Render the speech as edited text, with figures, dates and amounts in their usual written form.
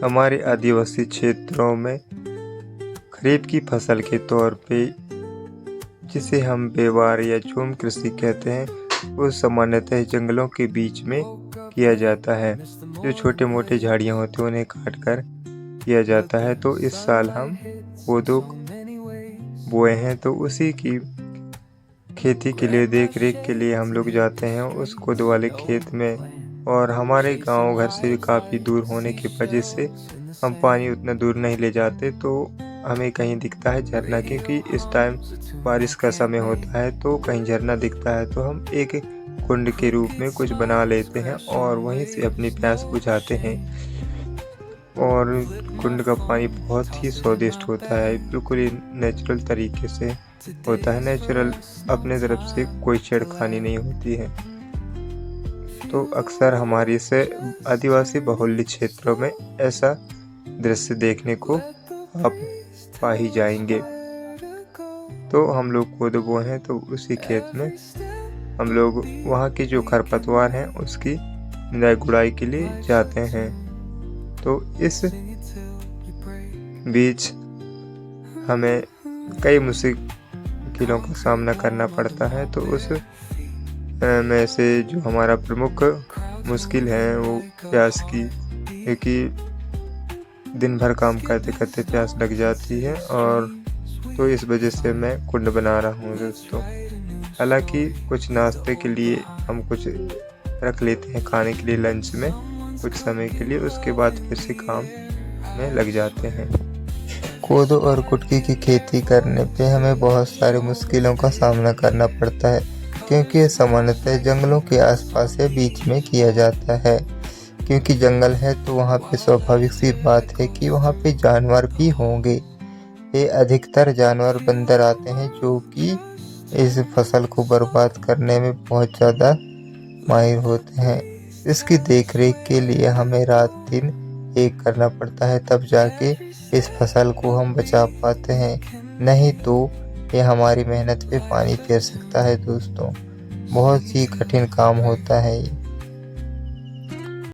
हमारे आदिवासी क्षेत्रों में खरीफ की फसल के तौर पे जिसे हम बेवार या झूम कृषि कहते हैं, वो सामान्यतः जंगलों के बीच में किया जाता है। जो छोटे मोटे झाड़ियाँ होती हैं उन्हें काट कर किया जाता है। तो इस साल हम कोदो बोए हैं, तो उसी की खेती के लिए देख रेख के लिए हम लोग जाते हैं उस कोदो वाले खेत में। और हमारे गांव घर से काफ़ी दूर होने की वजह से हम पानी उतना दूर नहीं ले जाते, तो हमें कहीं दिखता है झरना, क्योंकि इस टाइम बारिश का समय होता है तो कहीं झरना दिखता है तो हम एक कुंड के रूप में कुछ बना लेते हैं और वहीं से अपनी प्यास बुझाते हैं। और कुंड का पानी बहुत ही स्वादिष्ट होता है, बिल्कुल ही नेचुरल तरीके से होता है। नेचुरल, अपने तरफ से कोई छेड़खानी नहीं होती है। तो अक्सर हमारे से आदिवासी बहुल्य क्षेत्रों में ऐसा दृश्य देखने को आप पा ही जाएंगे। तो हम लोग कोदो बोए हैं, तो उसी खेत में हम लोग वहाँ की जो खरपतवार हैं उसकी निराई गुड़ाई के लिए जाते हैं। तो इस बीच हमें कई मुश्किलों का सामना करना पड़ता है। तो उस में से जो हमारा प्रमुख मुश्किल है वो प्यास की, क्योंकि दिन भर काम करते करते प्यास लग जाती है। और तो इस वजह से मैं कुंड बना रहा हूँ दोस्तों। हालांकि कुछ नाश्ते के लिए हम कुछ रख लेते हैं खाने के लिए लंच में कुछ समय के लिए, उसके बाद फिर से काम में लग जाते हैं। कोदो और कुटकी की खेती करने पे हमें बहुत सारी मुश्किलों का सामना करना पड़ता है, क्योंकि ये सामान्यतः जंगलों के आसपास या बीच में किया जाता है। क्योंकि जंगल है तो वहाँ पे स्वाभाविक सी बात है कि वहाँ पे जानवर भी होंगे। ये अधिकतर जानवर बंदर आते हैं जो कि इस फसल को बर्बाद करने में बहुत ज़्यादा माहिर होते हैं। इसकी देखरेख के लिए हमें रात दिन एक करना पड़ता है, तब जाके इस फसल को हम बचा पाते हैं। नहीं तो ये हमारी मेहनत पे पानी फेर सकता है दोस्तों। बहुत ही कठिन काम होता है ये।